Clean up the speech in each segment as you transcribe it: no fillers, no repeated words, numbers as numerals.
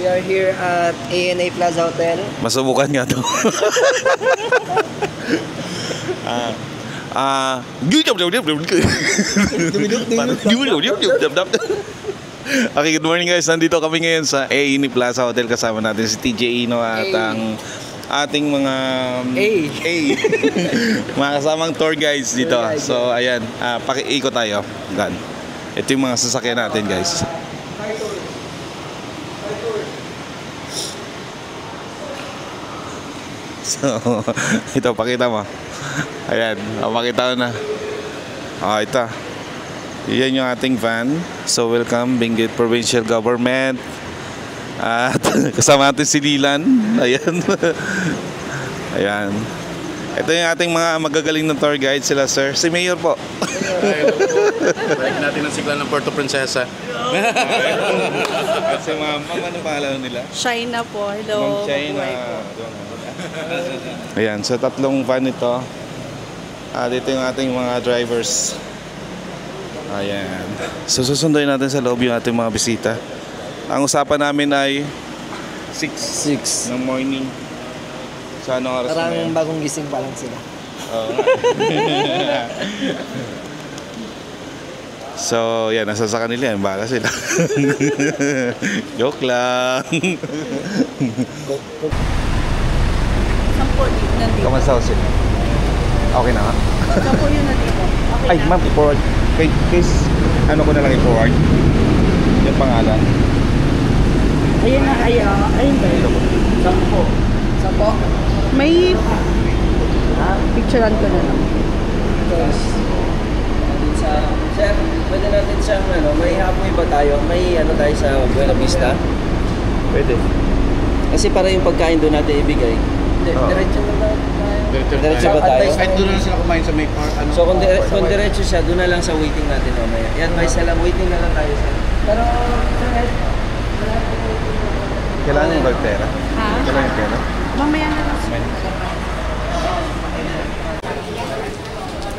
are here at ANA Plaza Hotel. Masubukan nga to. Okay, good morning guys. Nandito kami ngayon sa ANA Plaza Hotel. Kasama natin si TJ Ino at ang ating mga mga kasamang tour guides dito. So ayan, pakiikot tayo. Gan. Ito yung mga sasakyan natin guys. So, ito, pakita mo. Ayan, pakita ko na. Ito. Yan yung ating van. So, welcome, Benguet Provincial Government. At kasama natin si Lilan. Ayan. Ayan. Ito yung ating mga magagaling na tour guide sila, sir. Si Mayor po. Balik natin ang sigla ng Puerto Princesa. Kasi ma'am, ano pangalan nila? China po. Hello. China. Ayan, so tatlong van ito. Dito yung ating mga drivers. Ayan. So susunduin natin sa loob yung ating mga bisita. Ang usapan namin ay 6 ng morning. So anong oras na Parang bagong gising pa lang sila. Oo. So, yan, nasa sa kanila yan. Bala sila. Joke lang. Sampo nandito. Kamusta sila? Okay na nga? Sampo yun nandito. Okay Ay, na. ma'am, i-forward. Case, ano ko na lang i-forward? Yung pangalan. Ayun na, ayun ba yun? Sampo. Sampo? May picturean ko na lang. Sir, pwede natin siyang may hapoy ba tayo? May tayo sa Buena Vista? Pwede. Kasi para yung pagkain doon natin ibigay. Diretso na tayo. Diretso ba tayo? Kahit doon na sila kumain sa may park. So kung diretso siya, doon na lang sa waiting natin mamaya. Yan, may isa lang. Waiting na lang tayo, sir. Pero, Kailangan yung pera? Ha? Kailangan yung pera? Mamaya na lang.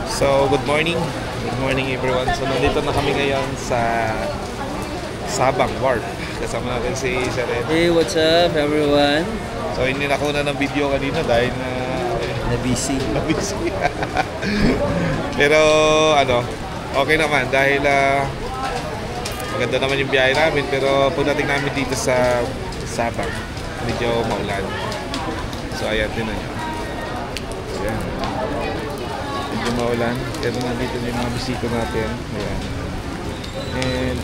So, good morning. Good morning everyone. So, nandito na kami ngayon sa Sabang Wharf. Kasama natin si Sir Ed. hey, what's up everyone? So, hindi na ako na ng video kanina dahil Na-busy. busy. Pero, okay naman dahil maganda naman yung biyahe namin. Pero pagdating namin dito sa Sabang, medyo maulan. So, ayan, tinan nyo. Ayan. Medyo maulan. Pero nandito na yung mga bisito natin. Ayan. And,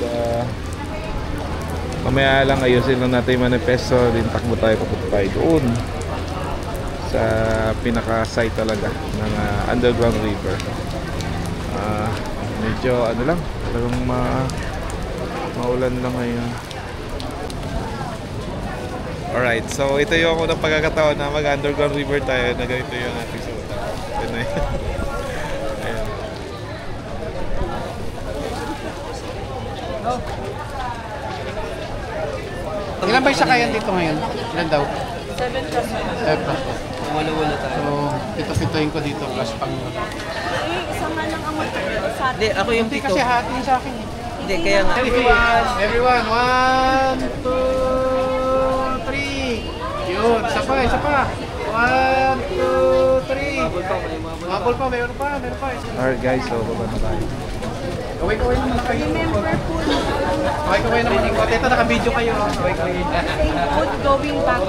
mamaya lang ayusin lang natin yung manifesto. Din takbo tayo, papunta tayo doon sa pinaka-site talaga ng underground river. Medyo lang, talagang maulan lang ngayon. Alright, so ito yung unang pagkakataon na mag-underground river tayo na ganito yung ating suot. Ito na yun. Ayan. Ilan ba yung sakayan dito ngayon? Ilan daw? 7 plus 1. Wala-wala tayo. So, pito-pitohin ko dito plus pang... Isang nga lang ang sa atin. Hindi, ako yung Hindi pito. kasi hati sa akin. Hindi, kaya nga. Everyone, 1, 2, 3. Yun, isa pa. 1, 2, 3. Mabol pa, meron pa. Alright guys, so baba na tayo. Kaway naman kayo. Remember po Kaway naman. Ito, naka-video kayo. food going back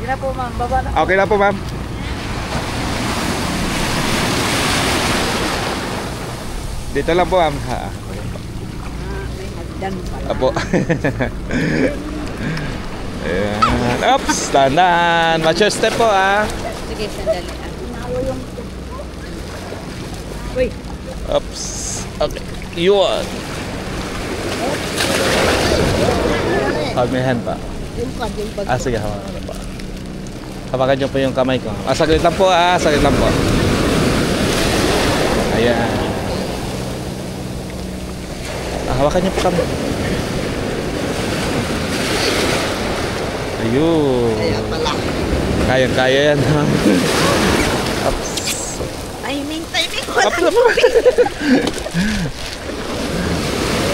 Hindi na po ma'am, baba na. Okay na po, ma'am. Dito lang po, ma'am. May hagdan pala. Apo. Ayan. Oops, tanan. Watch your step po, ah. Sige, sandali. Uy, Oops. Okay. Yun. Hold my hand pa. yung pag. Sige, hawakan na po. Hawakan niyo po yung kamay ko. Saglit lang po, saglit lang po. Ayan. Hawakan niyo po kami. Ayun. Kaya pala. Kaya-kaya yan, ha? Ups. Timing ko. Ups.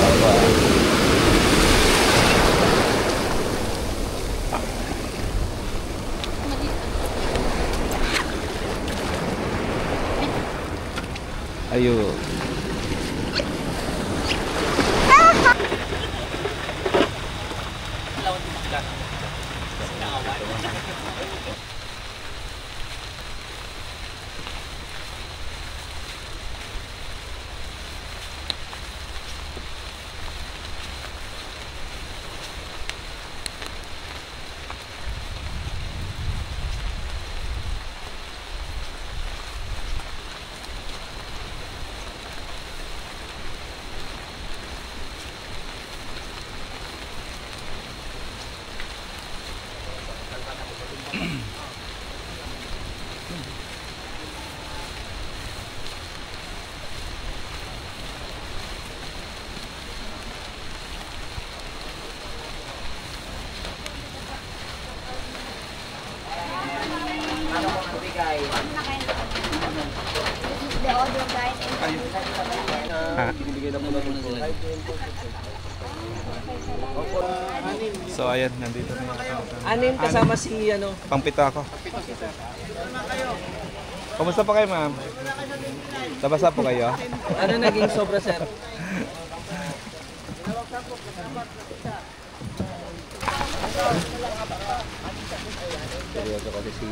Apa. Ayun. Binibigay na muna sila. So ayan, nandito na yung Anin kasama si ano? pangpito ako. Kumusta po kayo, ma'am? Nabasa po kayo? Ano naging sobra, sir? Seryoso kasi si